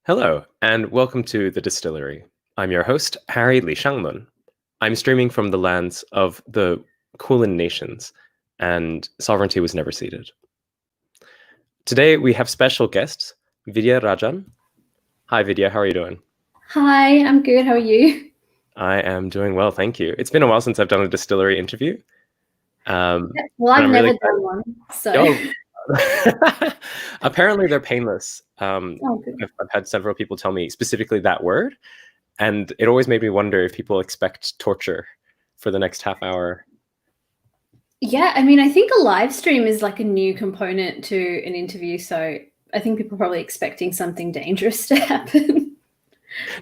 Hello, and welcome to The Distillery. I'm your host, Harry Li Shanglun. I'm streaming from the lands of the Kulin Nations, and sovereignty was never ceded. Today, we have special guests, Vidya Rajan. Hi, Vidya. How are you doing? Hi, I'm good. How are you? I am doing well, thank you. It's been a while since I've done a distillery interview. Well, I've never done one, so. Apparently they're painless. Good. I've had several people tell me specifically that word, and it always made me wonder if people expect torture for the next half hour. Yeah, I mean, I think a live stream is like a new component to an interview, so I think people are probably expecting something dangerous to happen.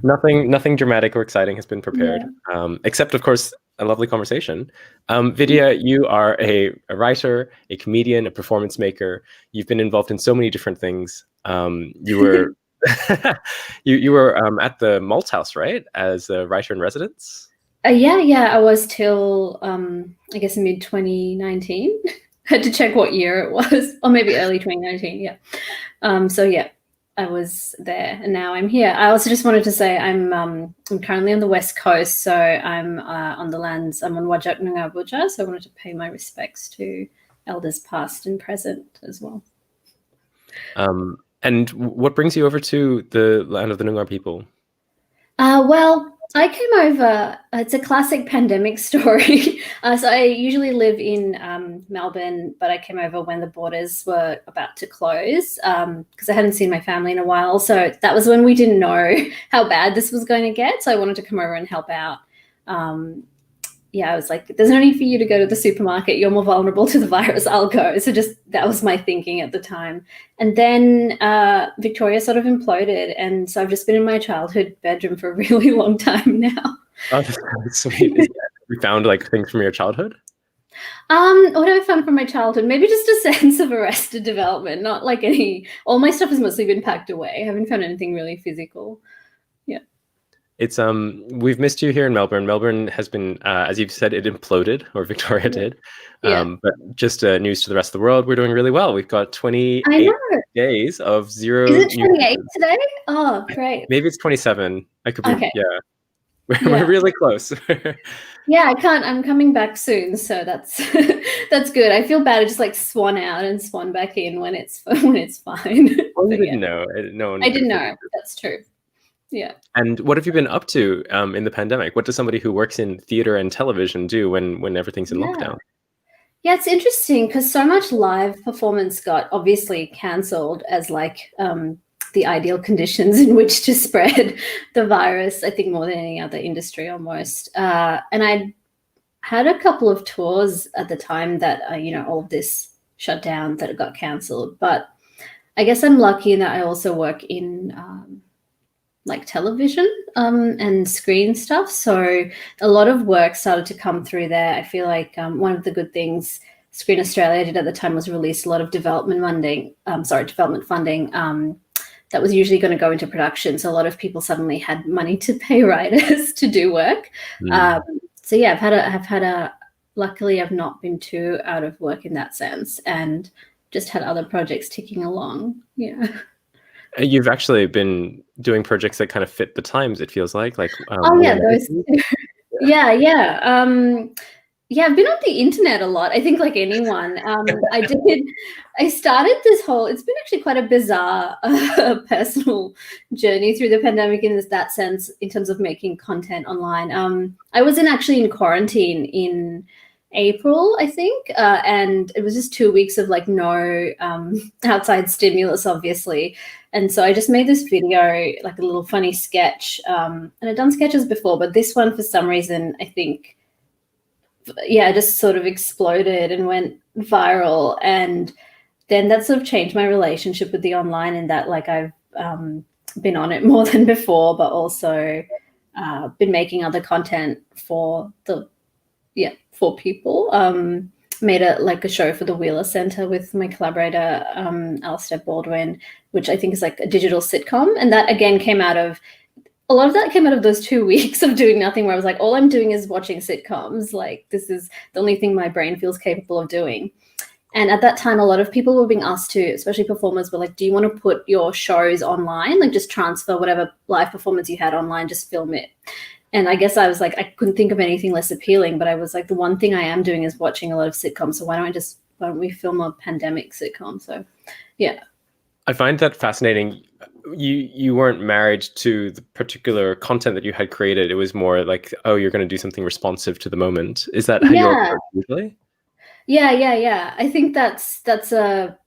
Nothing dramatic or exciting has been prepared, except, of course, a lovely conversation. Vidya, you are a writer, a comedian, a performance maker. You've been involved in so many different things. You were you were at the Malthouse, right, as a writer in residence? Yeah, I was till I guess mid 2019. Had to check what year it was, or maybe early 2019. Yeah. So yeah, I was there, and now I'm here. I also just wanted to say I'm currently on the West Coast, so I'm on the lands. I'm on Wajak Noongar Boodja, so I wanted to pay my respects to elders past and present as well. And what brings you over to the land of the Noongar people? Well, I came over. It's a classic pandemic story. So I usually live in Melbourne, but I came over when the borders were about to close because I hadn't seen my family in a while. So that was when we didn't know how bad this was going to get. So I wanted to come over and help out. I was like, there's no need for you to go to the supermarket. You're more vulnerable to the virus. I'll go. So just that was my thinking at the time. And then Victoria sort of imploded. And so I've just been in my childhood bedroom for a really long time now. Oh, that's sweet. You found like things from your childhood? What have I found from my childhood? Maybe just a sense of arrested development, not like all my stuff has mostly been packed away. I haven't found anything really physical. Yeah. It's we've missed you here in Melbourne. Melbourne has been, as you've said, it imploded, or Victoria did. But just news to the rest of the world, we're doing really well. We've got 28 days of zero. Is it 28 today? Oh, great. Maybe it's 27. I could be. Okay. Yeah. We're really close. Yeah, I can't. I'm coming back soon, so that's that's good. I feel bad. I just like swan out and swan back in when it's fine. Well, you didn't know. I didn't know. That's true. Yeah. And what have you been up to in the pandemic? What does somebody who works in theater and television do when everything's in lockdown? Yeah, it's interesting because so much live performance got obviously cancelled as like the ideal conditions in which to spread the virus, I think more than any other industry almost. And I had a couple of tours at the time that, all of this shut down, that it got cancelled. But I guess I'm lucky in that I also work in like television and screen stuff. So a lot of work started to come through there. I feel like one of the good things Screen Australia did at the time was release a lot of development funding that was usually going to go into production. So a lot of people suddenly had money to pay writers to do work. So yeah, luckily I've not been too out of work in that sense and just had other projects ticking along. Yeah. You've actually been doing projects that kind of fit the times, it feels like. Those two. Yeah. I've been on the internet a lot. I think like anyone. I started this whole, it's been actually quite a bizarre personal journey through the pandemic in that sense, in terms of making content online. I was actually in quarantine in April, I think, and it was just 2 weeks of like no outside stimulus, obviously. And so I just made this video, like a little funny sketch, and I'd done sketches before, but this one for some reason, I think, just sort of exploded and went viral. And then that sort of changed my relationship with the online, in that like I've been on it more than before, but also been making other content for people. Made a show for the Wheeler Centre with my collaborator, Alistair Baldwin, which I think is like a digital sitcom. And that again a lot of that came out of those 2 weeks of doing nothing, where I was like, all I'm doing is watching sitcoms. Like, this is the only thing my brain feels capable of doing. And at that time, a lot of people were being asked to, especially performers, were like, do you want to put your shows online? Like just transfer whatever live performance you had online, just film it. And I guess I was like, I couldn't think of anything less appealing, but I was like, the one thing I am doing is watching a lot of sitcoms. So why don't we film a pandemic sitcom? So yeah. I find that fascinating. You weren't married to the particular content that you had created. It was more like, oh, you're going to do something responsive to the moment. Is that how you approach usually? Yeah. I think that's a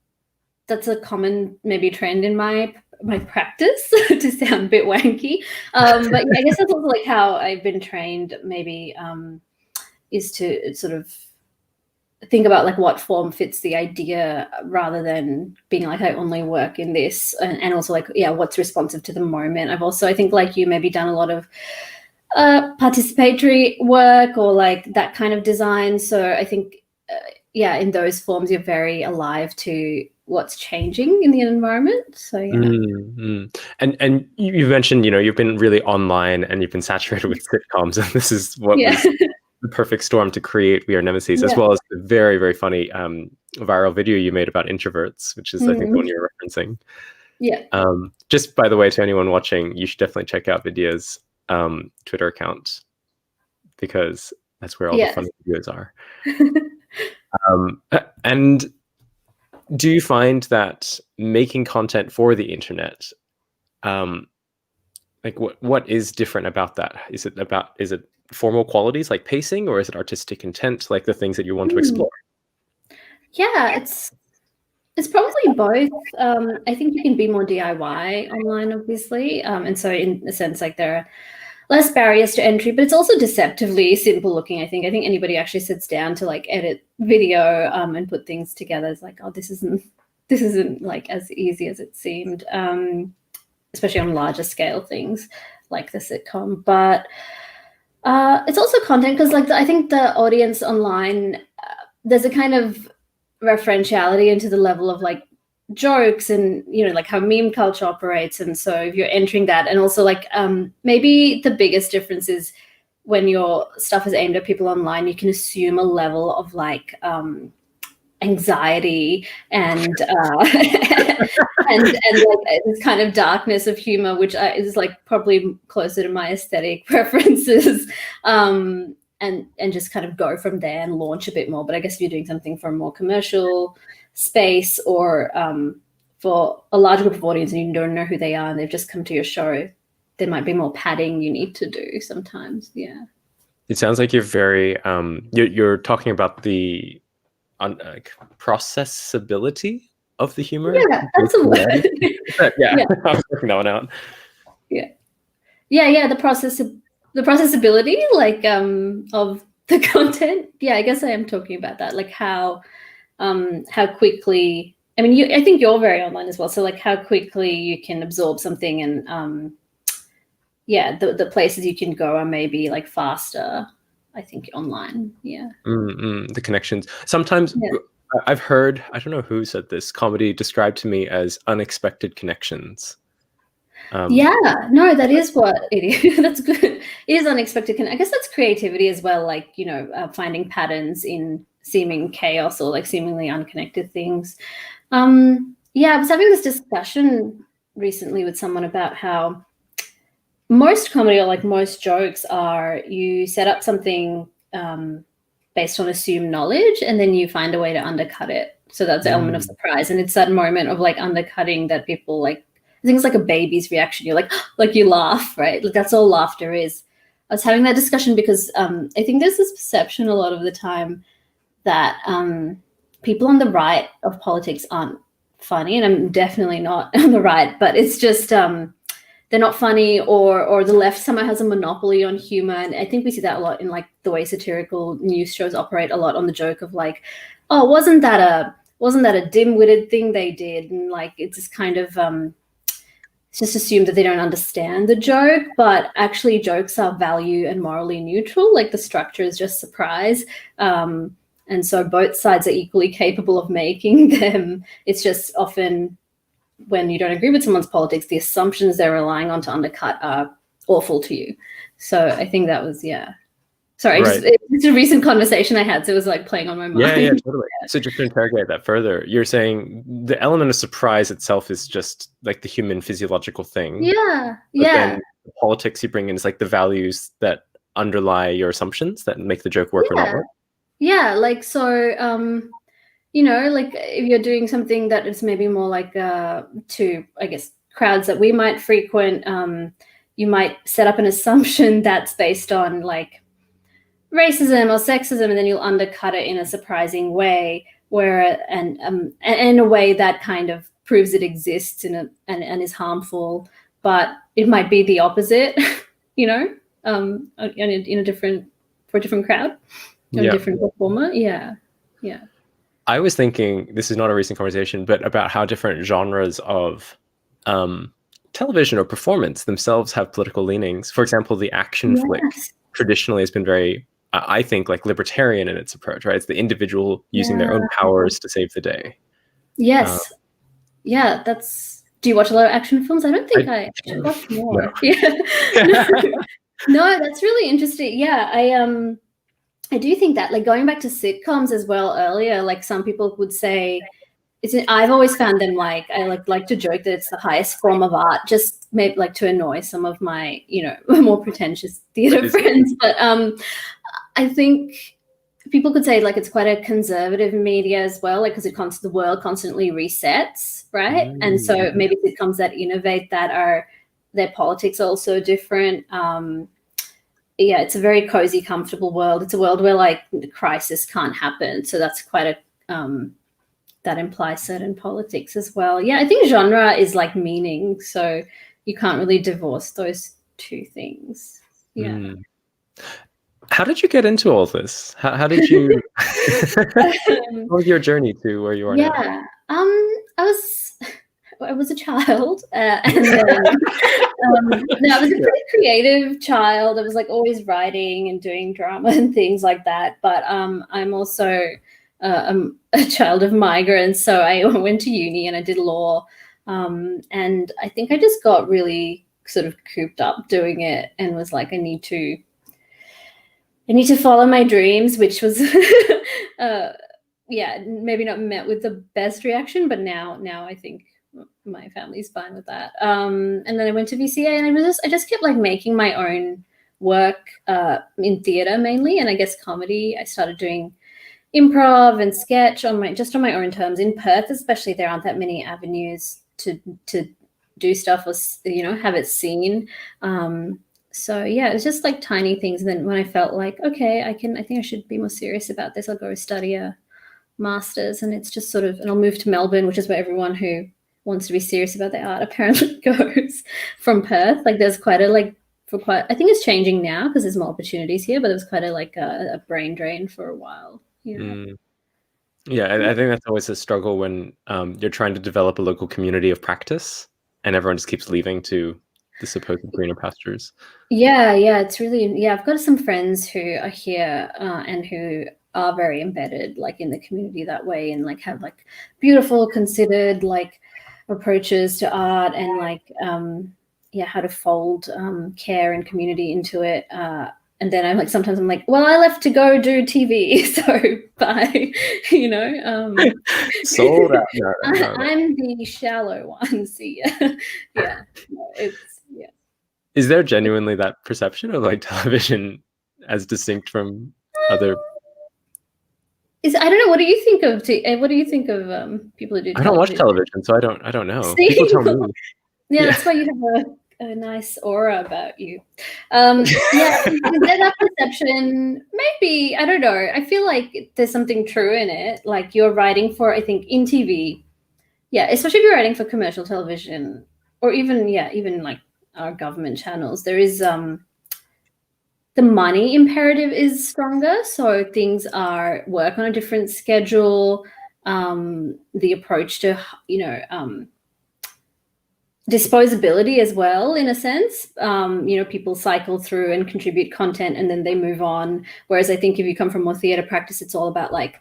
common maybe trend in my practice to sound a bit wanky. But yeah, I guess that's also like how I've been trained maybe is to sort of think about like what form fits the idea rather than being like I only work in this, and also like what's responsive to the moment. I've also, I think like you, maybe done a lot of participatory work or like that kind of design. So I think in those forms you're very alive to what's changing in the environment. So And you mentioned, you've been really online and you've been saturated with sitcoms, and this is what was the perfect storm to create We Are Nemesis, as well as the very, very funny viral video you made about introverts, which is I think the one you're referencing. Just by the way, to anyone watching, you should definitely check out Vidya's Twitter account, because that's where all the funny videos are. And do you find that making content for the internet, like what is different about that? Is it formal qualities like pacing, or is it artistic intent, like the things that you want to explore? Yeah, it's probably both. I think you can be more DIY online, obviously, and so in a sense, like there are less barriers to entry, but it's also deceptively simple looking. I think anybody actually sits down to like edit video and put things together is like, oh, this isn't like as easy as it seemed, especially on larger scale things like the sitcom. But it's also content, because like I think the audience online, there's a kind of referentiality into the level of like jokes and like how meme culture operates, and so if you're entering that, and also like maybe the biggest difference is when your stuff is aimed at people online, you can assume a level of like anxiety and and like this kind of darkness of humor, which is like probably closer to my aesthetic preferences, and just kind of go from there and launch a bit more. But I guess if you're doing something for a more commercial space, or for a large group of audience and you don't know who they are and they've just come to your show, there might be more padding you need to do sometimes. It sounds like you're very you're talking about the processability of the humor. That's a word. I was working that one out. The processability like of the content. I guess I am talking about that, like how quickly, I mean, I think you're very online as well, so like how quickly you can absorb something, and the places you can go are maybe like faster, I think, online. The connections sometimes. I've heard, I don't know who said this, comedy described to me as unexpected connections. No, that is what it is. That's good. It is unexpected. I guess that's creativity as well, like finding patterns in seeming chaos or like seemingly unconnected things. I was having this discussion recently with someone about how most comedy, or like most jokes, are you set up something based on assumed knowledge and then you find a way to undercut it. So that's the element of surprise, and it's that moment of like undercutting that people like. I think it's like a baby's reaction. You're like you laugh, right? Like that's all laughter is. I was having that discussion because I think there's this perception a lot of the time that people on the right of politics aren't funny, and I'm definitely not on the right, but it's just they're not funny, or the left somehow has a monopoly on humor. And I think we see that a lot in like the way satirical news shows operate, a lot on the joke of like, oh, wasn't that a dim-witted thing they did? And like it's just kind of it's just assumed that they don't understand the joke, but actually jokes are value and morally neutral. Like the structure is just surprise. And so both sides are equally capable of making them. It's just often when you don't agree with someone's politics, the assumptions they're relying on to undercut are awful to you. So I think that was, Sorry, Right. it's a recent conversation I had, so it was like playing on my mind. Yeah, totally. So just to interrogate that further, you're saying the element of surprise itself is just like the human physiological thing. Yeah, But then the politics you bring in is like the values that underlie your assumptions that make the joke work or not work. Yeah, like, so, you know, like if you're doing something that is maybe more like to, I guess, crowds that we might frequent, you might set up an assumption that's based on like racism or sexism, and then you'll undercut it in a surprising way, and in a way that kind of proves it exists and is harmful, but it might be the opposite, you know, in a different crowd, a different performer. Yeah. I was thinking, this is not a recent conversation, but about how different genres of television or performance themselves have political leanings. For example, the action flick traditionally has been very, I think, like libertarian in its approach, right? It's the individual using their own powers to save the day. Yes. Do you watch a lot of action films? I don't think I should watch more. No. Yeah. No, that's really interesting. Yeah, I do think that, like, going back to sitcoms as well earlier, like some people would say, I've always found them, like, I like to joke that it's the highest form of art, just maybe like to annoy some of my, you know, more pretentious theatre friends. But I think people could say, like, it's quite a conservative media as well, like, because the world constantly resets, right? And so maybe sitcoms that innovate that their politics are also different. Yeah, it's a very cozy, comfortable world. It's a world where, like, the crisis can't happen. So that's quite a that implies certain politics as well. Yeah, I think genre is like meaning, so you can't really divorce those two things. Yeah. How did you get into all this? How did you? What was your journey to where you are now? Yeah, I was a child, and then, I was a pretty creative child. I was like always writing and doing drama and things like that. But I'm also I'm a child of migrants, so I went to uni and I did law, and I think I just got really sort of cooped up doing it and was like, I need to follow my dreams, which was maybe not met with the best reaction, but now I think my family's fine with that. And then I went to VCA, and I just kept like making my own work in theatre mainly, and I guess comedy. I started doing improv and sketch on my own terms. In Perth especially, there aren't that many avenues to do stuff or, you know, have it seen. So yeah, it was just like tiny things. And then when I felt like, okay, I think I should be more serious about this, I'll go study a master's. And it's just sort of, and I'll move to Melbourne, which is where everyone who wants to be serious about their art apparently goes from Perth. Like there's quite a, I think it's changing now because there's more opportunities here, but there was quite a brain drain for a while. Yeah. Yeah, I think that's always a struggle when you're trying to develop a local community of practice and everyone just keeps leaving to the supposed greener pastures. Yeah, it's really, I've got some friends who are here and who are very embedded like in the community that way, and like have like beautiful, considered like approaches to art, and like how to fold care and community into it. And then I'm like, sometimes I'm like, well, I left to go do TV, so bye, you know. Sold out. No. I'm the shallow one. See ya. Yeah. No, Is there genuinely that perception of like television as distinct from other? I don't know. What do you think of? What do you think of people who do television? I don't watch television, so I don't know. See? People tell me. Yeah, that's why you have a nice aura about you. Is there that perception? Maybe, I don't know. I feel like there's something true in it. Like you're writing for, I think, in TV. Yeah, especially if you're writing for commercial television, or even like our government channels, there is the money imperative is stronger, so things work on a different schedule. The approach to, you know, disposability as well, in a sense. You know, people cycle through and contribute content and then they move on, whereas I think if you come from more theatre practice, it's all about like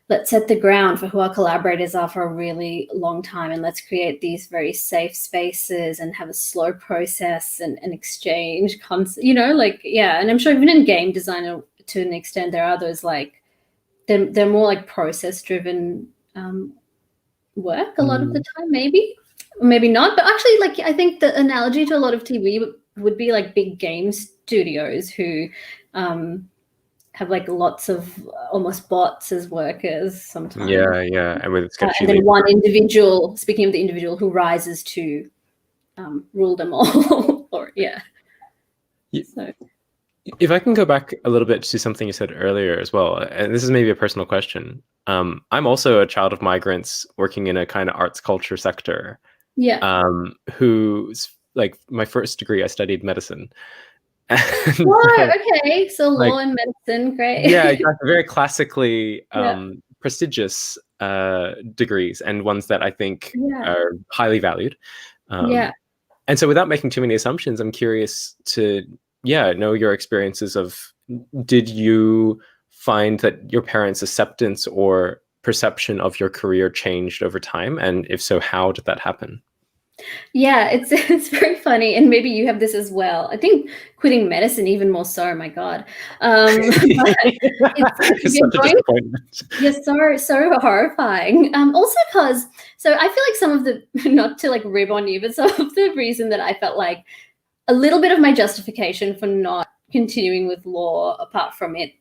let's set the ground for who our collaborators are for a really long time, and let's create these very safe spaces and have a slow process and exchange and I'm sure even in game design to an extent there are those like they're more like process driven work a lot of the time, maybe not, but actually like I think the analogy to a lot of TV would be like big game studios who have like lots of almost bots as workers sometimes. Yeah. And with sketchy and then one individual, speaking of the individual, who rises to rule them all. So. If I can go back a little bit to something you said earlier as well, and this is maybe a personal question. I'm also a child of migrants working in a kind of arts culture sector. Yeah. Who's like my first degree, I studied medicine. Okay. So law and medicine, great. Yeah, exactly. Very classically prestigious degrees, and ones that I think are highly valued. And so without making too many assumptions, I'm curious to know your experiences of, did you find that your parents' acceptance or perception of your career changed over time? And if so, how did that happen? Yeah, it's very funny, and maybe you have this as well. I think quitting medicine even more so. My God, it's such a disappointment. Yeah, so horrifying. Also, because I feel like some of the not to like rib on you, but some of the reason that I felt like a little bit of my justification for not continuing with law, apart from it,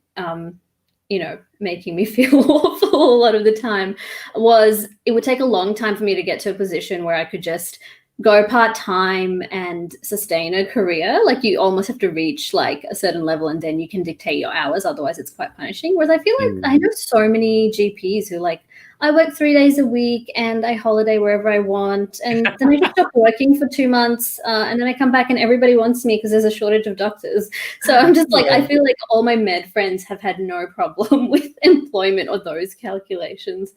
making me feel awful a lot of the time, was it would take a long time for me to get to a position where I could just go part-time and sustain a career. Like you almost have to reach like a certain level and then you can dictate your hours. Otherwise it's quite punishing. Whereas I feel like I know so many GPs who like, I work 3 days a week and I holiday wherever I want. And then I just stop working for 2 months. And then I come back and everybody wants me because there's a shortage of doctors. So I'm just like, I feel like all my med friends have had no problem with employment or those calculations.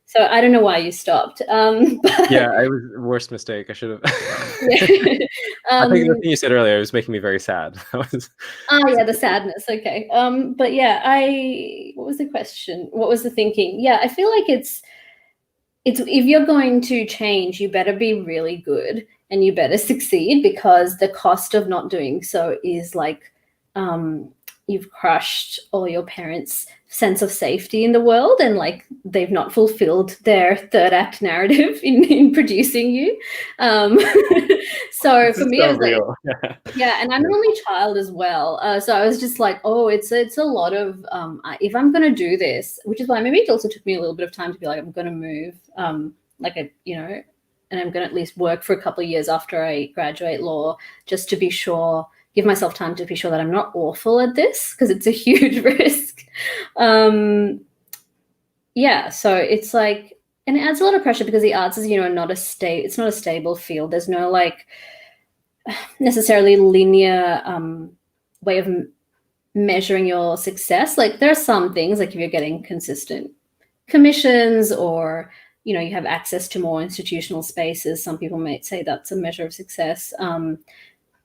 So I don't know why you stopped. Yeah, it was the worst mistake. I should have. I think the thing you said earlier was making me very sad. The sadness. Okay. But yeah, what was the question? What was the thinking? Yeah, I feel like it's if you're going to change, you better be really good and you better succeed, because the cost of not doing so is like you've crushed all your parents' sense of safety in the world, and like they've not fulfilled their third act narrative in producing you. So for me, I was like, and I'm an only child as well. So I was just like, it's a lot of if I'm gonna do this, which is why maybe it also took me a little bit of time to be like, I'm gonna move, and I'm gonna at least work for a couple of years after I graduate law, just to be sure. Give myself time to be sure that I'm not awful at this, because it's a huge risk. So it's like, and it adds a lot of pressure because the arts is, it's not a stable field. There's no like necessarily linear way of measuring your success. Like there are some things, like if you're getting consistent commissions or, you have access to more institutional spaces, some people might say that's a measure of success.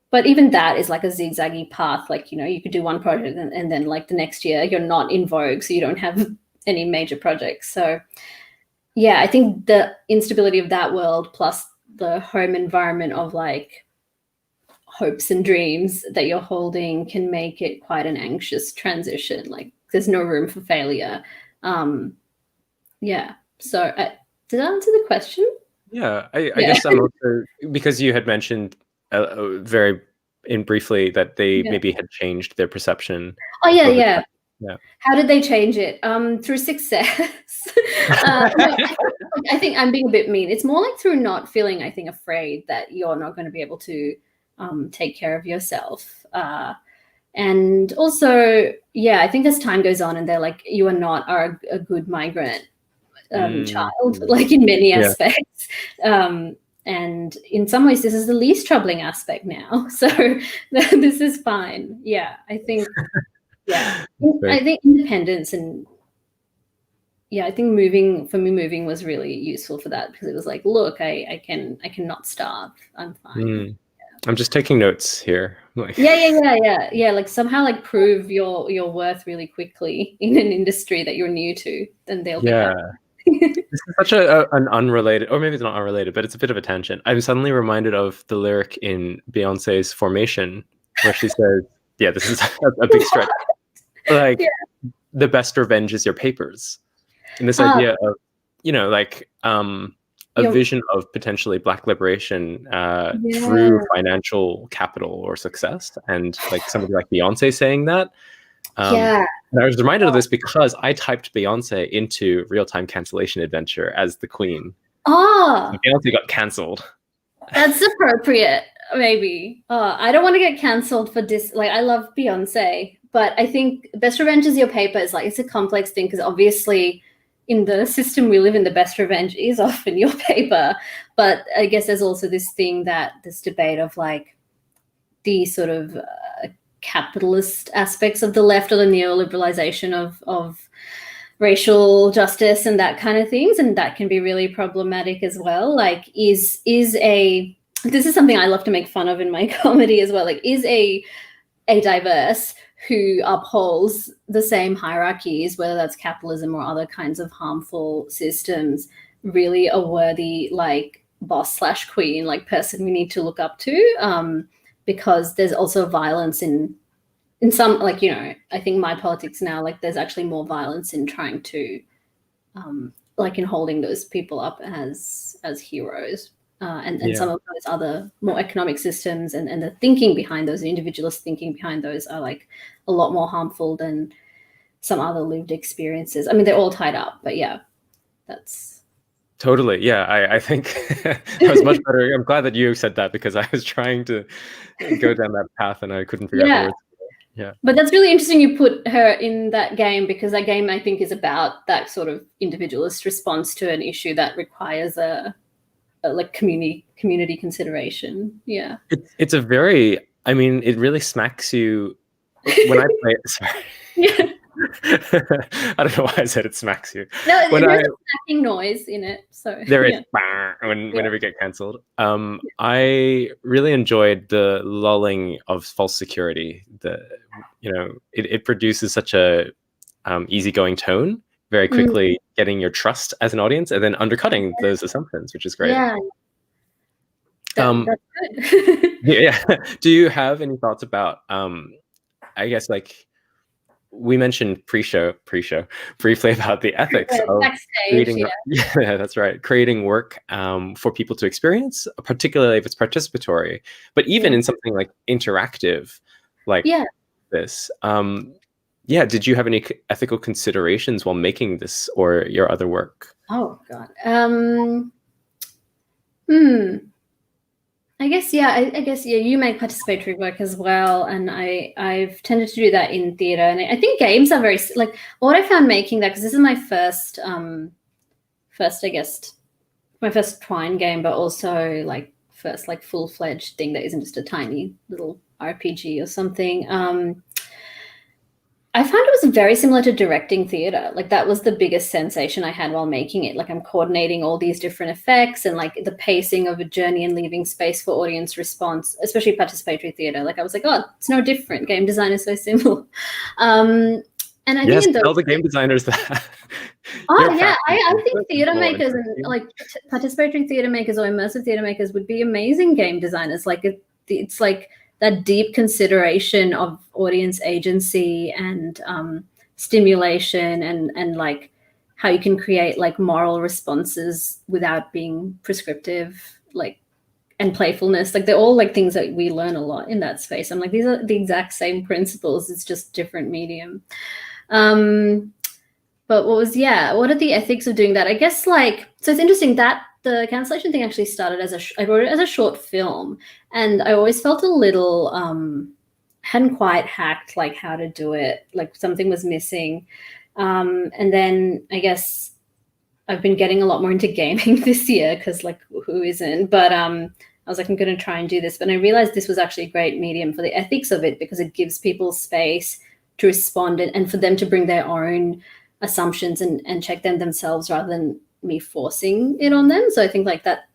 But even that is like a zigzaggy path. Like, you could do one project and then like the next year you're not in vogue, so you don't have any major projects. So yeah, I think the instability of that world plus the home environment of like hopes and dreams that you're holding can make it quite an anxious transition. Like there's no room for failure. So did I answer the question? Yeah, I guess I'm also, because you had mentioned very briefly that they maybe had changed their perception. Yeah. How did they change it? Through success. I think I'm being a bit mean. It's more like through not feeling, I think, afraid that you're not going to be able to take care of yourself. And also, I think as time goes on and they're like, you are not a good migrant child, like in many aspects. And in some ways, this is the least troubling aspect now. So this is fine. Yeah, I think. Yeah, I think independence and I think moving was really useful for that, because it was like, look, I can not starve. I'm fine. I'm just taking notes here. Yeah. Like somehow like prove your worth really quickly in an industry that you're new to, then they'll be happy. This is such an unrelated, or maybe it's not unrelated, but it's a bit of a tangent. I'm suddenly reminded of the lyric in Beyonce's Formation, where she says, yeah, this is a big stretch. Like, the best revenge is your papers. And this idea of, like a vision of potentially Black liberation through financial capital or success. And like somebody like Beyonce saying that. And I was reminded of this because I typed Beyonce into Real-Time Cancellation Adventure as the queen. Oh, Beyonce got cancelled. That's appropriate, maybe. I don't want to get cancelled for this. Like, I love Beyonce, but I think Best Revenge is Your Paper is like, it's a complex thing because obviously in the system we live in, the best revenge is often your paper. But I guess there's also this debate of like the sort of capitalist aspects of the left, or the neoliberalization of racial justice and that kind of things, and that can be really problematic as well. Like, this is something I love to make fun of in my comedy as well. Like, is a diverse who upholds the same hierarchies, whether that's capitalism or other kinds of harmful systems, really a worthy like boss / queen, like person we need to look up to? Because there's also violence in some, like, I think my politics now, like there's actually more violence in trying to like in holding those people up as heroes, and some of those other more economic systems and the thinking behind those, the individualist thinking behind those, are like a lot more harmful than some other lived experiences. I mean, they're all tied up, but yeah, that's totally. Yeah, I think that was much better. I'm glad that you said that because I was trying to go down that path and I couldn't figure out the words. Yeah. But that's really interesting you put her in that game, because that game, I think, is about that sort of individualist response to an issue that requires a like community consideration. Yeah. It's a very, I mean, it really smacks you when I play it. Sorry. Yeah. I don't know why I said it smacks you. No, there's a smacking noise in it. So there is whenever you get cancelled. I really enjoyed the lulling of false security. It produces such a easygoing tone, very quickly getting your trust as an audience and then undercutting those assumptions, which is great. Yeah. That's good. Yeah. Do you have any thoughts about I guess like we mentioned pre-show briefly about the ethics of creating, that's right, creating work for people to experience, particularly if it's participatory, but even in something like interactive like this. Did you have any ethical considerations while making this or your other work? Oh God. I guess you make participatory work as well, and I've tended to do that in theatre, and I think games are very like what I found making that, because this is my first my first Twine game, but also like first like full-fledged thing that isn't just a tiny little RPG or something. I found it was very similar to directing theatre. Like that was the biggest sensation I had while making it. Like I'm coordinating all these different effects and like the pacing of a journey and leaving space for audience response, especially participatory theatre. Like I was like, oh, it's no different. Game design is so similar. And I think tell the game designers that. I think theatre makers and like participatory theatre makers or immersive theatre makers would be amazing game designers. Like it's like that deep consideration of audience agency and stimulation and like how you can create like moral responses without being prescriptive, like, and playfulness. Like they're all like things that we learn a lot in that space. I'm like, these are the exact same principles. It's just different medium. But what are the ethics of doing that? I guess like, so it's interesting that the cancellation thing actually started I wrote it as a short film, and I always felt a little, hadn't quite hacked like how to do it, like something was missing. And then I guess I've been getting a lot more into gaming this year because like who isn't? But I was like, I'm going to try and do this. But I realized this was actually a great medium for the ethics of it, because it gives people space to respond and for them to bring their own assumptions and check them themselves rather than me forcing it on them. So I think like that,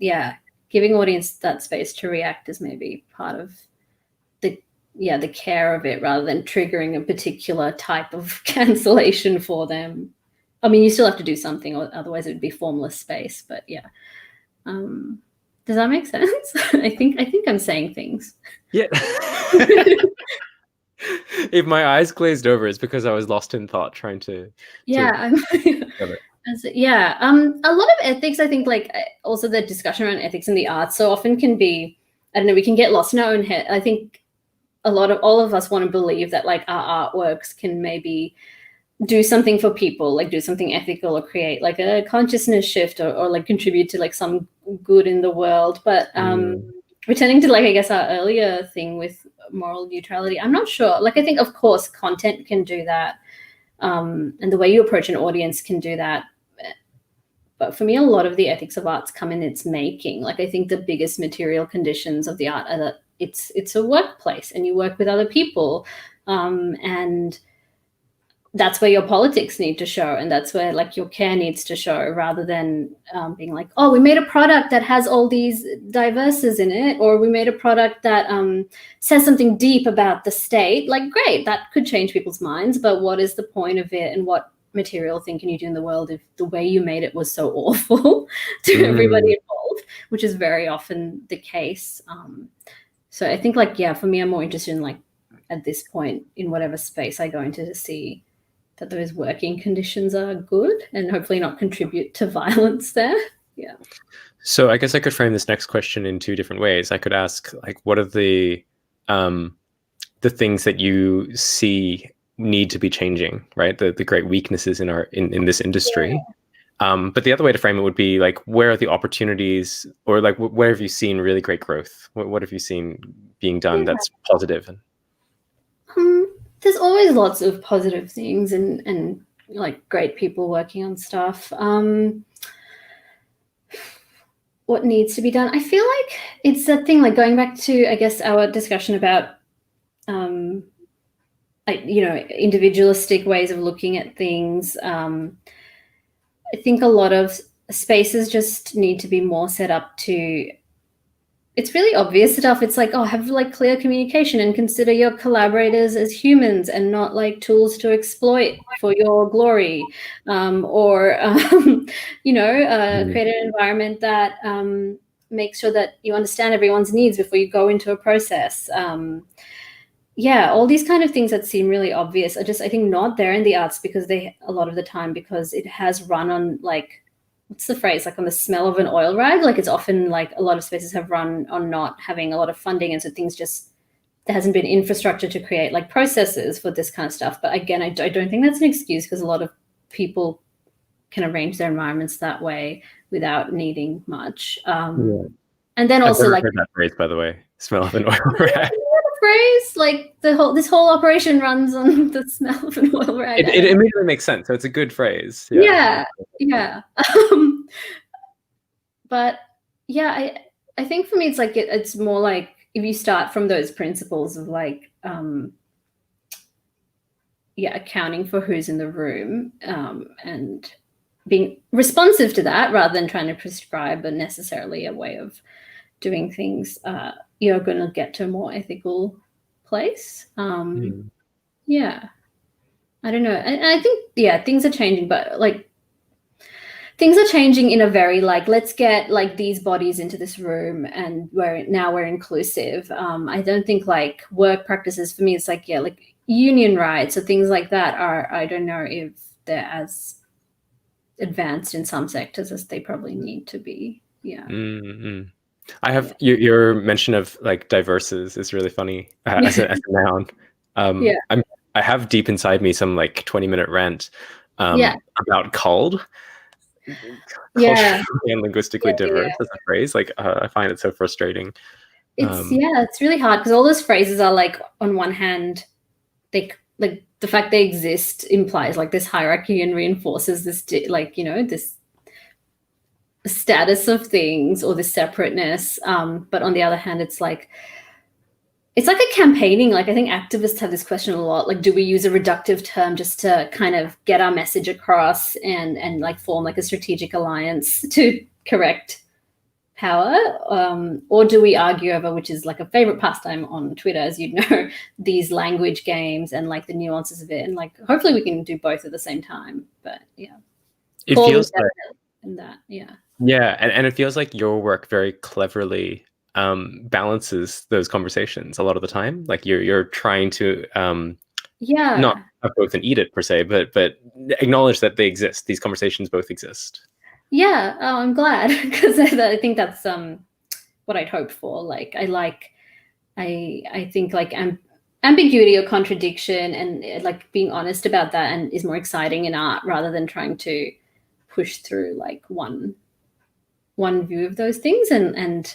giving audience that space to react is maybe part of the care of it, rather than triggering a particular type of cancellation for them. I mean, you still have to do something, or otherwise it would be formless space. But yeah, does that make sense? I think I'm saying things. Yeah. If my eyes glazed over, it's because I was lost in thought trying to. Yeah. Yeah. A lot of ethics, I think, like also the discussion around ethics in the arts so often can be, I don't know, we can get lost in our own head. I think all of us want to believe that like our artworks can maybe do something for people, like do something ethical or create like a consciousness shift or like contribute to like some good in the world. But returning to like, I guess our earlier thing with moral neutrality, I'm not sure. Like, I think of course content can do that. And the way you approach an audience can do that. But for me, a lot of the ethics of arts come in its making. Like, I think the biggest material conditions of the art are that it's a workplace and you work with other people. And that's where your politics need to show. And that's where like your care needs to show, rather than being like, oh, we made a product that has all these diverses in it, or we made a product that says something deep about the state. Like, great, that could change people's minds. But what is the point of it, and what material thing can you do in the world if the way you made it was so awful to everybody involved, which is very often the case. So I think like, yeah, for me, I'm more interested in like at this point in whatever space I go into to see that those working conditions are good and hopefully not contribute to violence there. Yeah. So I guess I could frame this next question in two different ways. I could ask like, what are the things that you see need to be changing, right? The great weaknesses in this industry. Yeah. But the other way to frame it would be like, where are the opportunities, or like where have you seen really great growth? What have you seen being done that's positive? There's always lots of positive things and like great people working on stuff. What needs to be done? I feel like it's that thing, like going back to, I guess, our discussion about individualistic ways of looking at things. I think a lot of spaces just need to be more set up to, it's really obvious stuff. It's like, oh, have like clear communication and consider your collaborators as humans and not like tools to exploit for your glory. Create an environment that makes sure that you understand everyone's needs before you go into a process. All these kind of things that seem really obvious are just, I think, not there in the arts because a lot of the time, because it has run on like, what's the phrase, like on the smell of an oil rag. Like, it's often like a lot of spaces have run on not having a lot of funding, and so things just, there hasn't been infrastructure to create like processes for this kind of stuff. But again, I don't think that's an excuse, because a lot of people can arrange their environments that way without needing much. And then also, I've like, heard that phrase, by the way, smell of an oil rag. Phrase, like this whole operation runs on the smell of an oil rag. It immediately makes sense. So it's a good phrase. Yeah. But yeah, I think for me, it's like it's more like if you start from those principles of like accounting for who's in the room and being responsive to that, rather than trying to prescribe necessarily a way of doing things, you're going to get to a more ethical place. I don't know. And I think, things are changing, but like things are changing in a very like, let's get like these bodies into this room and we're inclusive. I don't think like work practices for me, it's like, like union rights or things like that are, I don't know if they're as advanced in some sectors as they probably need to be. Yeah. Mm-hmm. I have your mention of like diverses is really funny as a noun. I have deep inside me some like 20-minute rant about culled. And linguistically diverse as a phrase. Like I find it so frustrating. It's really hard because all those phrases are like, on one hand, they like the fact they exist implies like this hierarchy and reinforces this like, this status of things or the separateness, but on the other hand, it's like a campaigning. Like, I think activists have this question a lot, like, do we use a reductive term just to kind of get our message across and like form like a strategic alliance to correct power, or do we argue over, which is like a favorite pastime on Twitter, as you know, these language games and like the nuances of it, and like hopefully we can do both at the same time. But yeah, It Paul feels is like, definitely in that, yeah. yeah, and it feels like your work very cleverly balances those conversations a lot of the time. Like you're trying to Yeah. not have both and eat it per se, but acknowledge that they exist. These conversations both exist. Yeah, oh, I'm glad, because I think that's what I'd hoped for. Like I think like ambiguity or contradiction and like being honest about that and is more exciting in art rather than trying to push through like one view of those things. And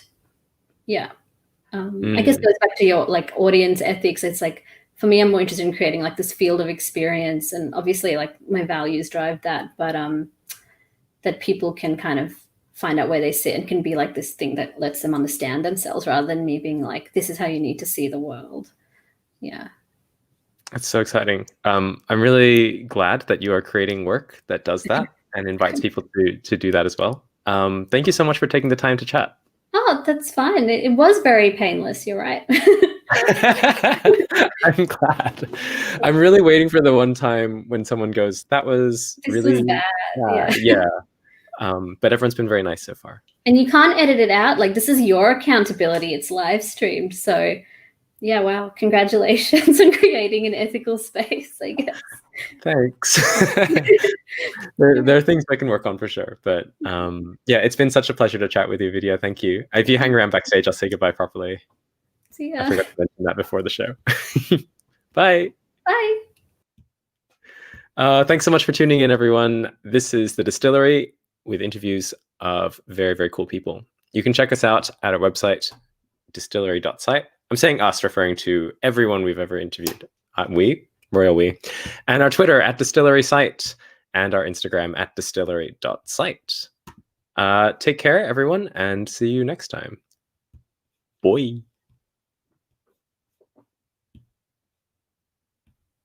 yeah, I guess it goes back to your like audience ethics. It's like, for me, I'm more interested in creating like this field of experience, and obviously like my values drive that, but that people can kind of find out where they sit and can be like this thing that lets them understand themselves, rather than me being like, this is how you need to see the world. Yeah. That's so exciting. I'm really glad that you are creating work that does that and invites people to do that as well. Thank you so much for taking the time to chat. Oh, that's fine. It was very painless. You're right. I'm glad. I'm really waiting for the one time when someone goes, that was This really was bad. yeah. But everyone's been very nice so far. And you can't edit it out. Like, this is your accountability. It's live streamed. So yeah, wow. Congratulations on creating an ethical space, I guess. Thanks. there are things I can work on for sure. But yeah, it's been such a pleasure to chat with you, Vidya. Thank you. If you hang around backstage, I'll say goodbye properly. See ya. I forgot to mention that before the show. Bye. Bye. Thanks so much for tuning in, everyone. This is The Distillery with interviews of very, very cool people. You can check us out at our website, distillery.site. I'm saying us, referring to everyone we've ever interviewed. We, royal we. And our Twitter at Distillery Site, and our Instagram at distillery.site. Take care, everyone, and see you next time. Bye.